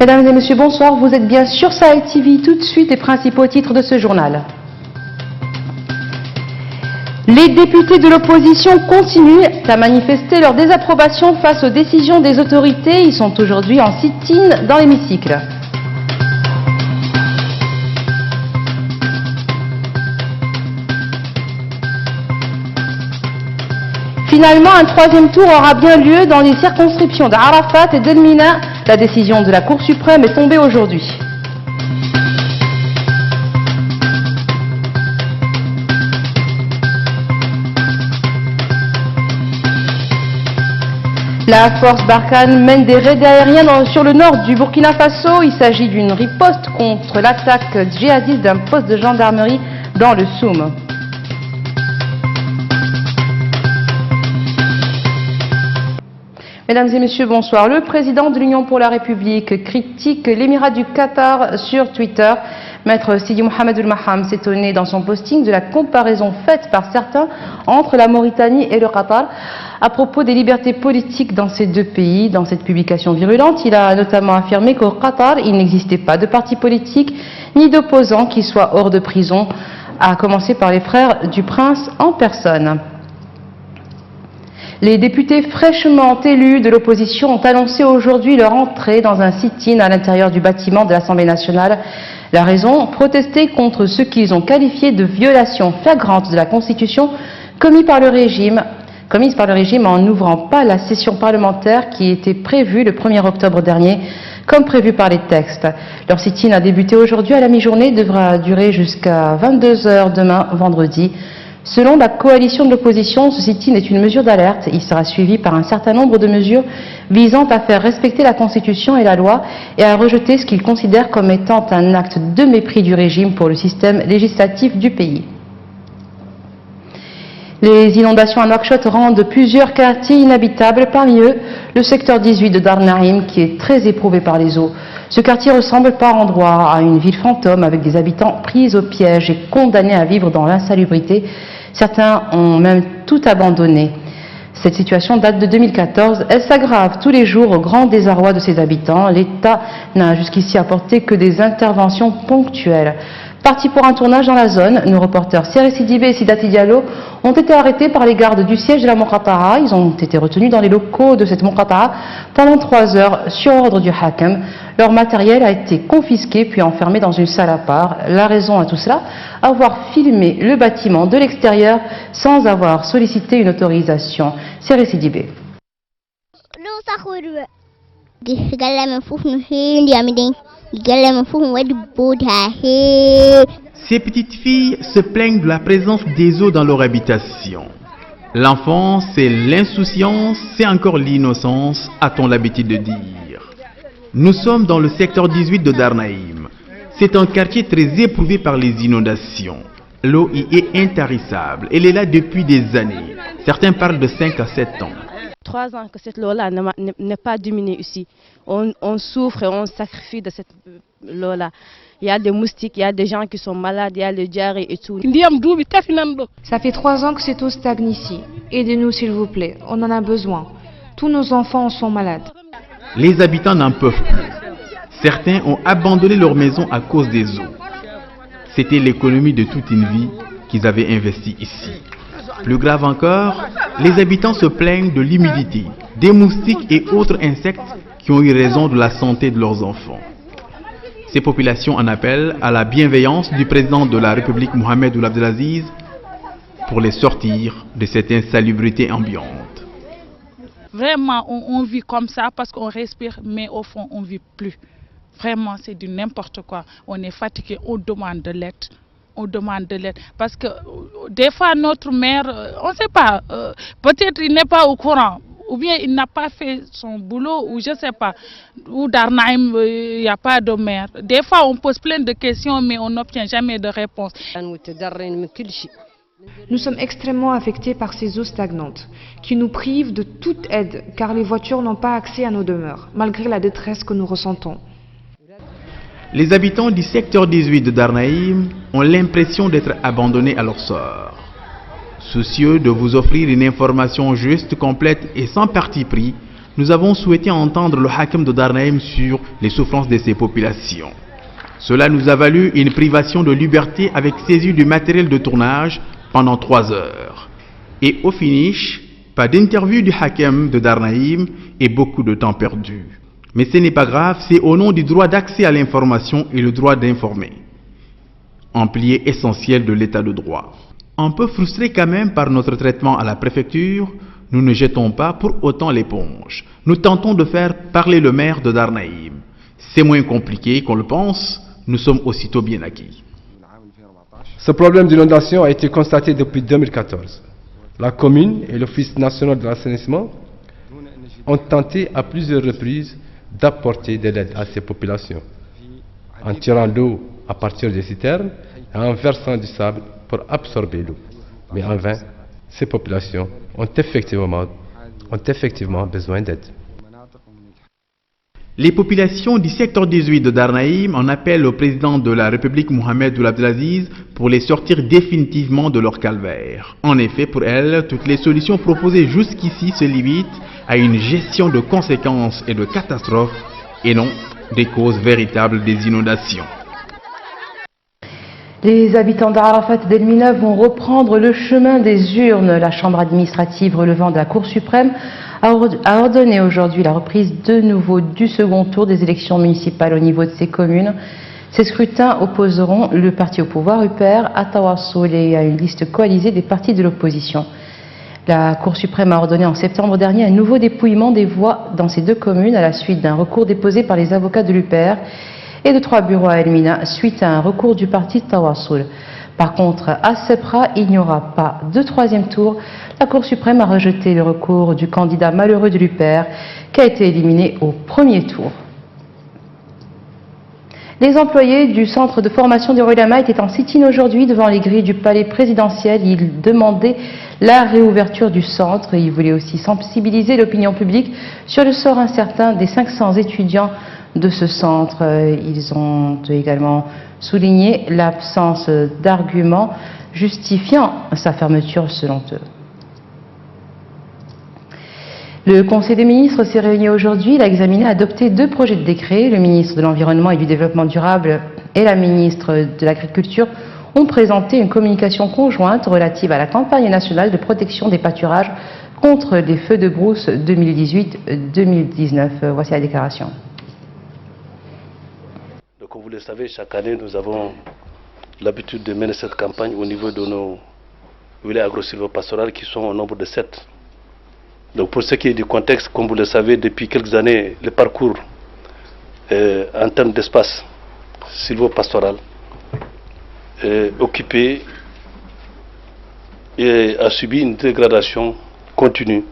Mesdames et messieurs, bonsoir. Vous êtes bien sur Sahel TV. Tout de suite, les principaux titres de ce journal. Les députés de l'opposition continuent à manifester leur désapprobation face aux décisions des autorités. Ils sont aujourd'hui en sit-in dans l'hémicycle. Finalement, un troisième tour aura bien lieu dans les circonscriptions d'Arafat et d'Elmina. La décision de la Cour suprême est tombée aujourd'hui. La force Barkhane mène des raids aériens sur le nord du Burkina Faso. Il s'agit d'une riposte contre l'attaque djihadiste d'un poste de gendarmerie dans le Soum. Mesdames et messieurs, bonsoir. Le président de l'Union pour la République critique l'émirat du Qatar sur Twitter. Maître Sidi Mohamed El Maham s'étonnait dans son posting de la comparaison faite par certains entre la Mauritanie et le Qatar à propos des libertés politiques dans ces deux pays. Dans cette publication virulente, il a notamment affirmé qu'au Qatar, il n'existait pas de parti politique ni d'opposants qui soient hors de prison, à commencer par les frères du prince en personne. Les députés fraîchement élus de l'opposition ont annoncé aujourd'hui leur entrée dans un sit-in à l'intérieur du bâtiment de l'Assemblée nationale. La raison, protester contre ce qu'ils ont qualifié de violation flagrante de la Constitution commise par le régime en n'ouvrant pas la session parlementaire qui était prévue le 1er octobre dernier, comme prévu par les textes. Leur sit-in a débuté aujourd'hui à la mi-journée et devra durer jusqu'à 22 h demain, vendredi. Selon la coalition de l'opposition, ce sit-in est une mesure d'alerte. Il sera suivi par un certain nombre de mesures visant à faire respecter la Constitution et la loi et à rejeter ce qu'ils considèrent comme étant un acte de mépris du régime pour le système législatif du pays. Les inondations à Nouakchott rendent plusieurs quartiers inhabitables, parmi eux le secteur 18 de Dar Naïm qui est très éprouvé par les eaux. Ce quartier ressemble par endroits à une ville fantôme avec des habitants pris au piège et condamnés à vivre dans l'insalubrité. Certains ont même tout abandonné. Cette situation date de 2014. Elle s'aggrave tous les jours au grand désarroi de ses habitants. L'État n'a jusqu'ici apporté que des interventions ponctuelles. Partis pour un tournage dans la zone, nos reporters Séré Sidibé et Sidati Diallo ont été arrêtés par les gardes du siège de la Moukata'a. Ils ont été retenus dans les locaux de cette Moukata'a pendant 3 heures sur ordre du Hakam. Leur matériel a été confisqué puis enfermé dans une salle à part. La raison à tout cela, avoir filmé le bâtiment de l'extérieur sans avoir sollicité une autorisation. Séré Sidibé. Ces petites filles se plaignent de la présence des eaux dans leur habitation. L'enfance, c'est l'insouciance, c'est encore l'innocence, a-t-on l'habitude de dire. Nous sommes dans le secteur 18 de Dar Naïm. C'est un quartier très éprouvé par les inondations. L'eau y est intarissable. Elle est là depuis des années. Certains parlent de 5 à 7 ans. 3 ans que cette eau-là n'est pas diminuée ici. On souffre et on sacrifie de cette eau-là. Il y a des moustiques, il y a des gens qui sont malades, il y a le diarrhée et tout. Ça fait 3 ans que cette eau stagne ici. Aidez-nous s'il vous plaît, on en a besoin. Tous nos enfants en sont malades. Les habitants n'en peuvent plus. Certains ont abandonné leur maison à cause des eaux. C'était l'économie de toute une vie qu'ils avaient investie ici. Plus grave encore, les habitants se plaignent de l'humidité, des moustiques et autres insectes qui ont eu raison de la santé de leurs enfants. Ces populations en appellent à la bienveillance du président de la République Mohamed Ould Abdelaziz pour les sortir de cette insalubrité ambiante. Vraiment, on vit comme ça parce qu'on respire, mais au fond, on ne vit plus. Vraiment, c'est du n'importe quoi. On est fatigué, on demande de l'aide. On demande de l'aide. Parce que des fois, notre maire, on ne sait pas, peut-être il n'est pas au courant. Ou bien il n'a pas fait son boulot, ou je ne sais pas. Ou Dar Naïm, il n'y a pas de maire. Des fois, on pose plein de questions, mais on n'obtient jamais de réponse. Nous sommes extrêmement affectés par ces eaux stagnantes, qui nous privent de toute aide, car les voitures n'ont pas accès à nos demeures, malgré la détresse que nous ressentons. Les habitants du secteur 18 de Dar Naïm ont l'impression d'être abandonnés à leur sort. Soucieux de vous offrir une information juste, complète et sans parti pris, nous avons souhaité entendre le Hakem de Darnaïm sur les souffrances de ces populations. Cela nous a valu une privation de liberté avec saisie du matériel de tournage pendant 3 heures. Et au finish, pas d'interview du Hakem de Darnaïm et beaucoup de temps perdu. Mais ce n'est pas grave, c'est au nom du droit d'accès à l'information et le droit d'informer, un pilier essentiel de l'état de droit. Un peu frustré quand même par notre traitement à la préfecture, nous ne jetons pas pour autant l'éponge. Nous tentons de faire parler le maire de Darnaïm. C'est moins compliqué qu'on le pense, nous sommes aussitôt bien acquis. Ce problème d'inondation a été constaté depuis 2014. La commune et l'Office national de l'assainissement ont tenté à plusieurs reprises d'apporter de l'aide à ces populations, en tirant l'eau à partir des citernes et en versant du sable pour absorber l'eau. Mais en vain, ces populations ont effectivement besoin d'aide. Les populations du secteur 18 de Darnaïm en appellent au président de la République Mohamed Ould Abdelaziz pour les sortir définitivement de leur calvaire. En effet, pour elles, toutes les solutions proposées jusqu'ici se limitent à une gestion de conséquences et de catastrophes et non des causes véritables des inondations. Les habitants d'Arafat et d'Elmina vont reprendre le chemin des urnes. La chambre administrative relevant de la Cour suprême a ordonné aujourd'hui la reprise de nouveau du second tour des élections municipales au niveau de ces communes. Ces scrutins opposeront le parti au pouvoir UPR à Tawassoul et à une liste coalisée des partis de l'opposition. La Cour suprême a ordonné en septembre dernier un nouveau dépouillement des voix dans ces 2 communes à la suite d'un recours déposé par les avocats de l'UPR et de 3 bureaux à Elmina suite à un recours du parti Tawassoul. Par contre, à Sepra, il n'y aura pas de 3e tour. La Cour suprême a rejeté le recours du candidat malheureux de l'UPR qui a été éliminé au 1er tour. Les employés du centre de formation des Ulama étaient en sit-in aujourd'hui devant les grilles du palais présidentiel. Ils demandaient la réouverture du centre et ils voulaient aussi sensibiliser l'opinion publique sur le sort incertain des 500 étudiants de ce centre. Ils ont également souligné l'absence d'arguments justifiant sa fermeture selon eux. Le Conseil des ministres s'est réuni aujourd'hui. Il a examiné et adopté 2 projets de décret. Le ministre de l'Environnement et du Développement durable et la ministre de l'Agriculture ont présenté une communication conjointe relative à la campagne nationale de protection des pâturages contre les feux de brousse 2018-2019. Voici la déclaration. Donc, comme vous le savez, chaque année, nous avons l'habitude de mener cette campagne au niveau de nos villages agro-silvopastorales qui sont au nombre de 7. Donc pour ce qui est du contexte, comme vous le savez, depuis quelques années, le parcours en termes d'espace silvopastoral occupé et a subi une dégradation continue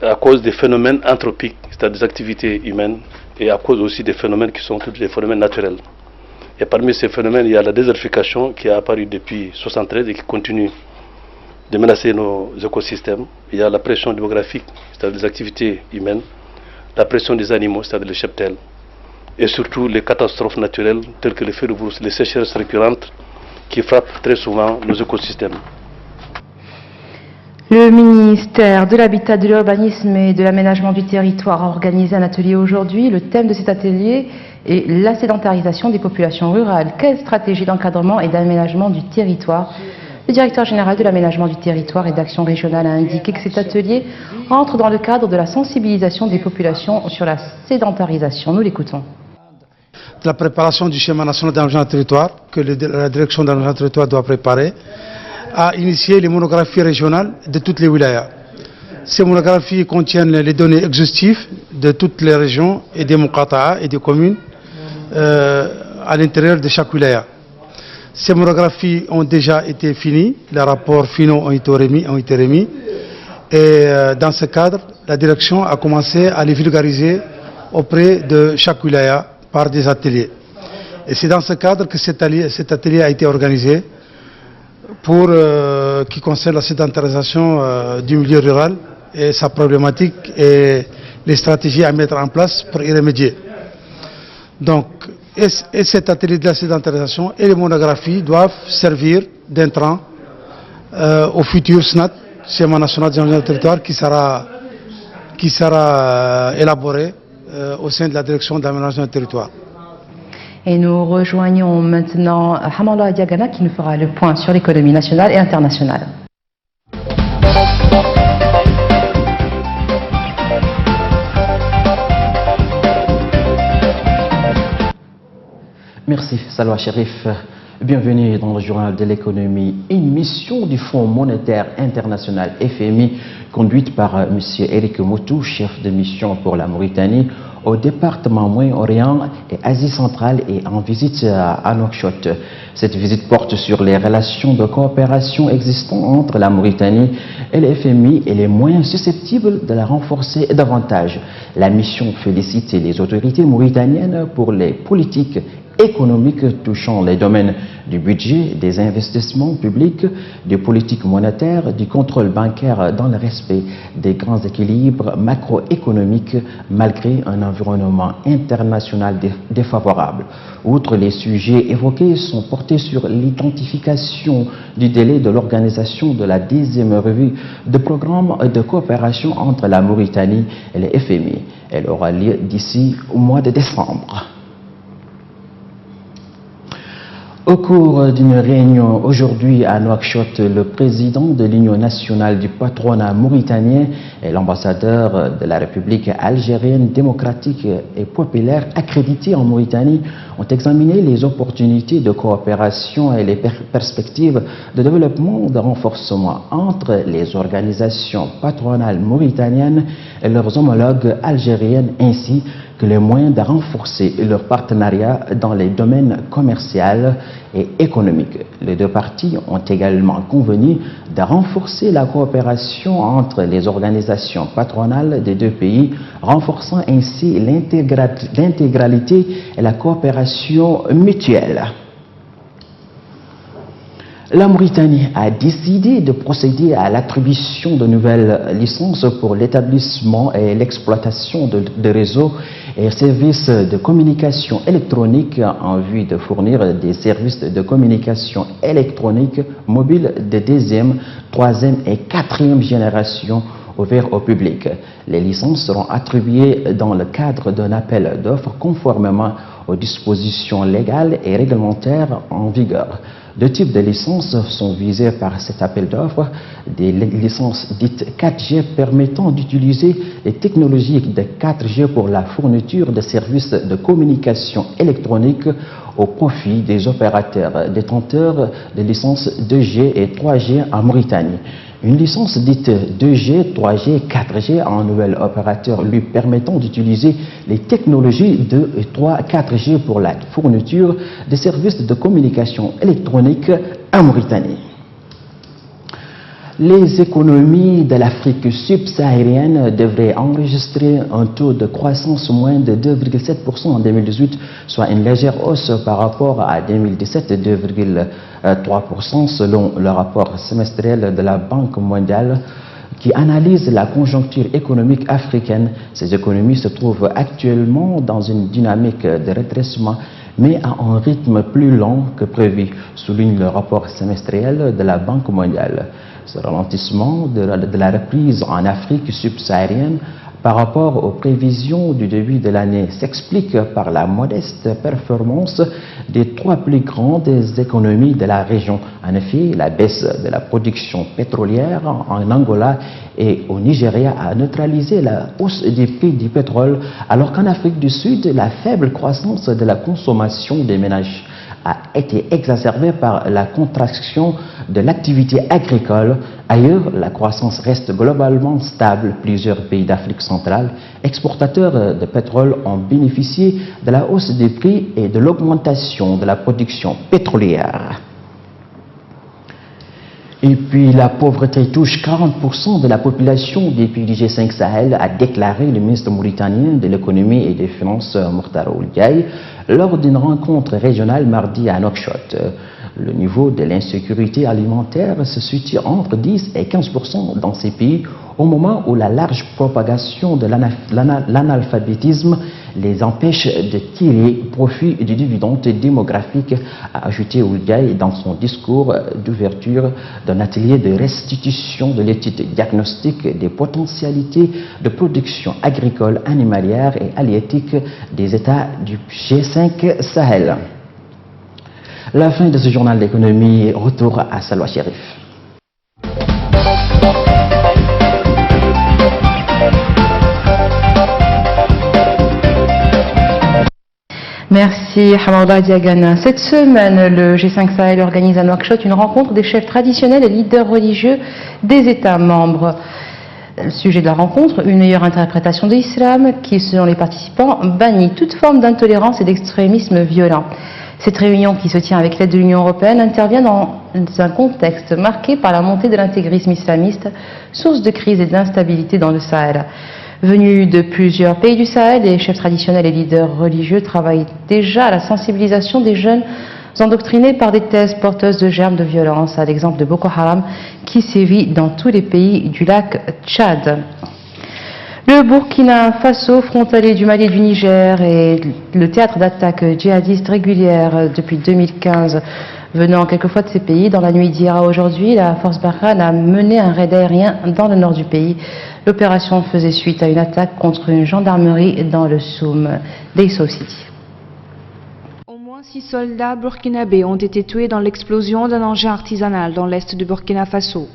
à cause des phénomènes anthropiques, c'est-à-dire des activités humaines, et à cause aussi des phénomènes qui sont tous les phénomènes naturels. Et parmi ces phénomènes, il y a la désertification qui a apparu depuis 1973 et qui continue de menacer nos écosystèmes. Il y a la pression démographique, c'est-à-dire les activités humaines, la pression des animaux, c'est-à-dire les cheptels, et surtout les catastrophes naturelles telles que les feux de brousse, les sécheresses récurrentes qui frappent très souvent nos écosystèmes. Le ministère de l'Habitat, de l'Urbanisme et de l'Aménagement du Territoire a organisé un atelier aujourd'hui. Le thème de cet atelier est la sédentarisation des populations rurales. Quelle stratégie d'encadrement et d'aménagement du territoire? Le directeur général de l'aménagement du territoire et d'action régionale a indiqué que cet atelier entre dans le cadre de la sensibilisation des populations sur la sédentarisation. Nous l'écoutons. La préparation du schéma national d'aménagement du territoire que la direction d'aménagement du territoire doit préparer a initié les monographies régionales de toutes les wilayas. Ces monographies contiennent les données exhaustives de toutes les régions et des muqata'a et des communes à l'intérieur de chaque wilaya. Ces monographies ont déjà été finies, les rapports finaux ont été remis et dans ce cadre, la direction a commencé à les vulgariser auprès de chaque wilaya par des ateliers. Et c'est dans ce cadre que cet atelier a été organisé pour qui concerne la sédentarisation du milieu rural et sa problématique et les stratégies à mettre en place pour y remédier. Donc, et cet atelier de la sédentarisation et les monographies doivent servir d'intrant au futur SNAT schéma national d'aménagement du territoire qui sera élaboré au sein de la direction d'aménagement du territoire. Et nous rejoignons maintenant Hamallah Diagana qui nous fera le point sur l'économie nationale et internationale. Merci Salwa Sherif. Bienvenue dans le journal de l'économie. Une mission du Fonds monétaire international FMI conduite par M. Eric Moutou, chef de mission pour la Mauritanie, au département Moyen-Orient et Asie centrale et en visite à Nouakchott. Cette visite porte sur les relations de coopération existantes entre la Mauritanie et le FMI et les moyens susceptibles de la renforcer davantage. La mission félicite les autorités mauritaniennes pour les politiques économiques touchant les domaines du budget, des investissements publics, des politiques monétaires, du contrôle bancaire dans le respect des grands équilibres macroéconomiques malgré un environnement international défavorable. Outre les sujets évoqués sont portés sur l'identification du délai de l'organisation de la 10e revue de programme de coopération entre la Mauritanie et le FMI. Elle aura lieu d'ici au mois de décembre. Au cours d'une réunion aujourd'hui à Nouakchott, le président de l'Union nationale du patronat mauritanien et l'ambassadeur de la République algérienne démocratique et populaire accrédité en Mauritanie ont examiné les opportunités de coopération et les perspectives de développement de renforcement entre les organisations patronales mauritaniennes et leurs homologues algériennes ainsi que les moyens de renforcer leur partenariat dans les domaines commercial et économiques. Les deux parties ont également convenu de renforcer la coopération entre les organisations patronales des deux pays, renforçant ainsi l'intégralité et la coopération mutuelle. La Mauritanie a décidé de procéder à l'attribution de nouvelles licences pour l'établissement et l'exploitation de réseaux et services de communication électronique en vue de fournir des services de communication électronique mobile de 2e, 3e et 4e génération ouverts au public. Les licences seront attribuées dans le cadre d'un appel d'offres conformément aux dispositions légales et réglementaires en vigueur. Deux types de licences sont visés par cet appel d'offres. Des licences dites 4G permettant d'utiliser les technologies de 4G pour la fourniture de services de communication électronique au profit des opérateurs détenteurs de licences 2G et 3G en Mauritanie. Une licence dite 2G, 3G, 4G à un nouvel opérateur lui permettant d'utiliser les technologies 2 et 3, 4G pour la fourniture de services de communication électronique en Mauritanie. Les économies de l'Afrique subsaharienne devraient enregistrer un taux de croissance moins de 2,7% en 2018, soit une légère hausse par rapport à 2017 de 2,3% selon le rapport semestriel de la Banque mondiale qui analyse la conjoncture économique africaine. Ces économies se trouvent actuellement dans une dynamique de rétrécissement mais à un rythme plus lent que prévu, souligne le rapport semestriel de la Banque mondiale. Ce ralentissement de la reprise en Afrique subsaharienne par rapport aux prévisions du début de l'année s'explique par la modeste performance des trois plus grandes économies de la région. En effet, la baisse de la production pétrolière en Angola et au Nigeria a neutralisé la hausse des prix du pétrole, alors qu'en Afrique du Sud, la faible croissance de la consommation des ménages a été exacerbée par la contraction de l'activité agricole. Ailleurs, la croissance reste globalement stable. Plusieurs pays d'Afrique centrale, exportateurs de pétrole, ont bénéficié de la hausse des prix et de l'augmentation de la production pétrolière. Et puis la pauvreté touche 40% de la population des pays du G5 Sahel, a déclaré le ministre mauritanien de l'économie et des finances Mokhtar Ould Diaye lors d'une rencontre régionale mardi à Nouakchott. Le niveau de l'insécurité alimentaire se situe entre 10 et 15% dans ces pays au moment où la large propagation de l'analphabétisme les empêche de tirer profit du dividende démographique, a ajouté Oudiaï dans son discours d'ouverture d'un atelier de restitution de l'étude diagnostique des potentialités de production agricole, animalière et halieutique des États du G5 Sahel. La fin de ce journal d'économie, retour à Salwa Chérif. Merci Hamada Diagana. Cette semaine, le G5 Sahel organise à Nouakchott une rencontre des chefs traditionnels et leaders religieux des États membres. Le sujet de la rencontre, une meilleure interprétation de l'islam qui, selon les participants, bannit toute forme d'intolérance et d'extrémisme violent. Cette réunion, qui se tient avec l'aide de l'Union européenne, intervient dans un contexte marqué par la montée de l'intégrisme islamiste, source de crise et d'instabilité dans le Sahel. Venus de plusieurs pays du Sahel, les chefs traditionnels et leaders religieux travaillent déjà à la sensibilisation des jeunes endoctrinés par des thèses porteuses de germes de violence, à l'exemple de Boko Haram qui sévit dans tous les pays du lac Tchad. Le Burkina Faso, frontalier du Mali et du Niger, est le théâtre d'attaques djihadistes régulières depuis 2015. Venant quelquefois de ces pays, dans la nuit d'hier à aujourd'hui, la force Barkhane a mené un raid aérien dans le nord du pays. L'opération faisait suite à une attaque contre une gendarmerie dans le Soum d'Esso City. Au moins 6 soldats burkinabés ont été tués dans l'explosion d'un engin artisanal dans l'est du Burkina Faso.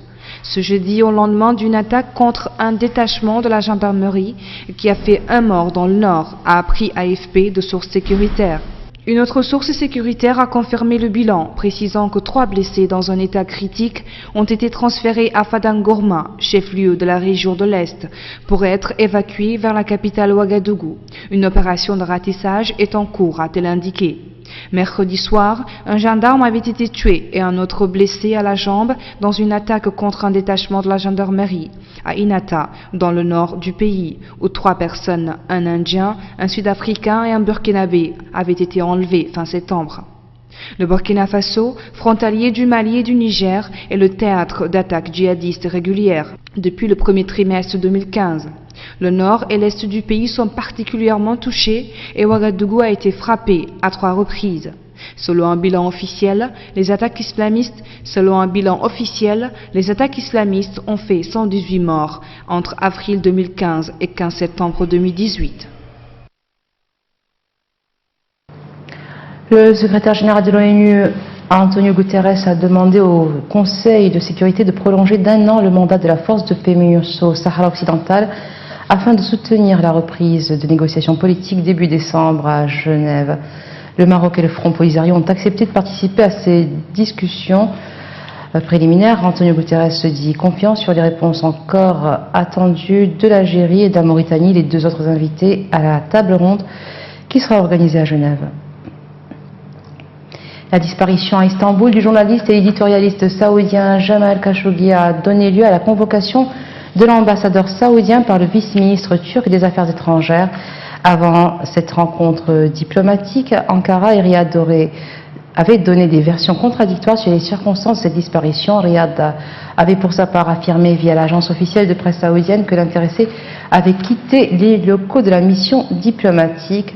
Ce jeudi, au lendemain d'une attaque contre un détachement de la gendarmerie qui a fait un mort dans le nord, a appris AFP de sources sécuritaires. Une autre source sécuritaire a confirmé le bilan, précisant que 3 blessés dans un état critique ont été transférés à Fadangorma, chef-lieu de la région de l'Est, pour être évacués vers la capitale Ouagadougou. Une opération de ratissage est en cours, a-t-elle indiqué. Mercredi soir, un gendarme avait été tué et un autre blessé à la jambe dans une attaque contre un détachement de la gendarmerie à Inata, dans le nord du pays, où 3 personnes, un Indien, un Sud-Africain et un Burkinabé, avaient été enlevées fin septembre. Le Burkina Faso, frontalier du Mali et du Niger, est le théâtre d'attaques djihadistes régulières depuis le premier trimestre 2015. Le nord et l'est du pays sont particulièrement touchés et Ouagadougou a été frappé à 3 reprises. Selon un bilan officiel, les attaques islamistes ont fait 118 morts entre avril 2015 et 15 septembre 2018. Le secrétaire général de l'ONU, Antonio Guterres, a demandé au Conseil de sécurité de prolonger d'1 an le mandat de la force de paix MINUSO Sahara occidental afin de soutenir la reprise de négociations politiques début décembre à Genève. Le Maroc et le Front Polisario ont accepté de participer à ces discussions préliminaires. Antonio Guterres se dit confiant sur les réponses encore attendues de l'Algérie et de la Mauritanie, les 2 autres invités à la table ronde qui sera organisée à Genève. La disparition à Istanbul du journaliste et éditorialiste saoudien Jamal Khashoggi a donné lieu à la convocation de l'ambassadeur saoudien par le vice-ministre turc des Affaires étrangères. Avant cette rencontre diplomatique, Ankara et Riyad avaient donné des versions contradictoires sur les circonstances de cette disparition. Riyad avait pour sa part affirmé via l'agence officielle de presse saoudienne que l'intéressé avait quitté les locaux de la mission diplomatique.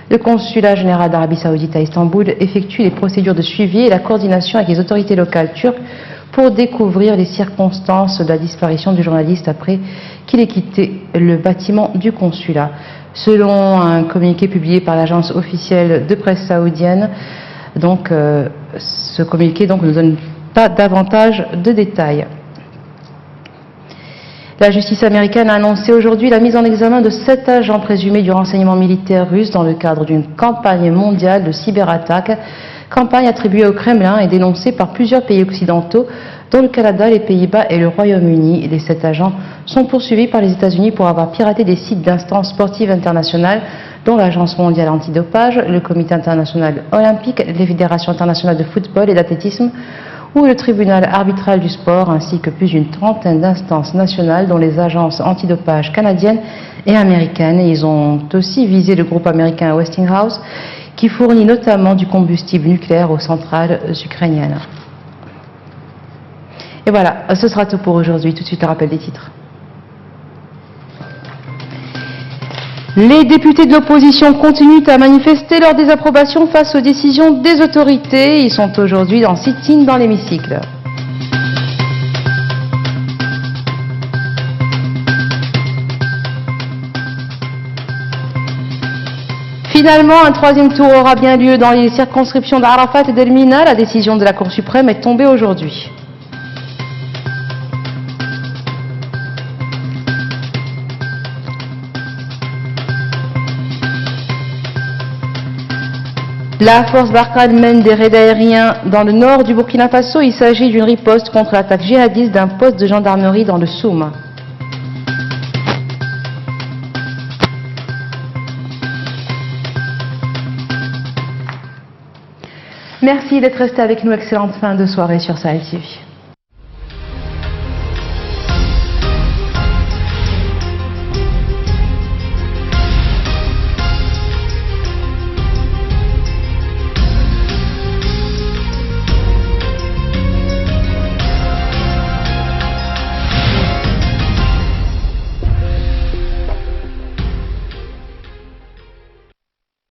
Le consulat général d'Arabie Saoudite à Istanbul effectue les procédures de suivi et la coordination avec les autorités locales turques pour découvrir les circonstances de la disparition du journaliste après qu'il ait quitté le bâtiment du consulat. Selon un communiqué publié par l'agence officielle de presse saoudienne, ce communiqué ne donne pas davantage de détails. La justice américaine a annoncé aujourd'hui la mise en examen de 7 agents présumés du renseignement militaire russe dans le cadre d'une campagne mondiale de cyberattaques, campagne attribuée au Kremlin et dénoncée par plusieurs pays occidentaux, dont le Canada, les Pays-Bas et le Royaume-Uni. Les 7 agents sont poursuivis par les États-Unis pour avoir piraté des sites d'instances sportives internationales, dont l'Agence mondiale antidopage, le Comité international olympique, les fédérations internationales de football et d'athlétisme, où le tribunal arbitral du sport ainsi que plus d'une trentaine d'instances nationales dont les agences antidopage canadiennes et américaines. Et ils ont aussi visé le groupe américain Westinghouse qui fournit notamment du combustible nucléaire aux centrales ukrainiennes. Et voilà, ce sera tout pour aujourd'hui. Tout de suite, un rappel des titres. Les députés de l'opposition continuent à manifester leur désapprobation face aux décisions des autorités. Ils sont aujourd'hui en sit-in dans l'hémicycle. Finalement, un troisième tour aura bien lieu dans les circonscriptions d'Arafat et d'Elmina. La décision de la Cour suprême est tombée aujourd'hui. La force Barkhane mène des raids aériens dans le nord du Burkina Faso. Il s'agit d'une riposte contre l'attaque djihadiste d'un poste de gendarmerie dans le Soum. Merci d'être resté avec nous. Excellente fin de soirée sur Sahel TV.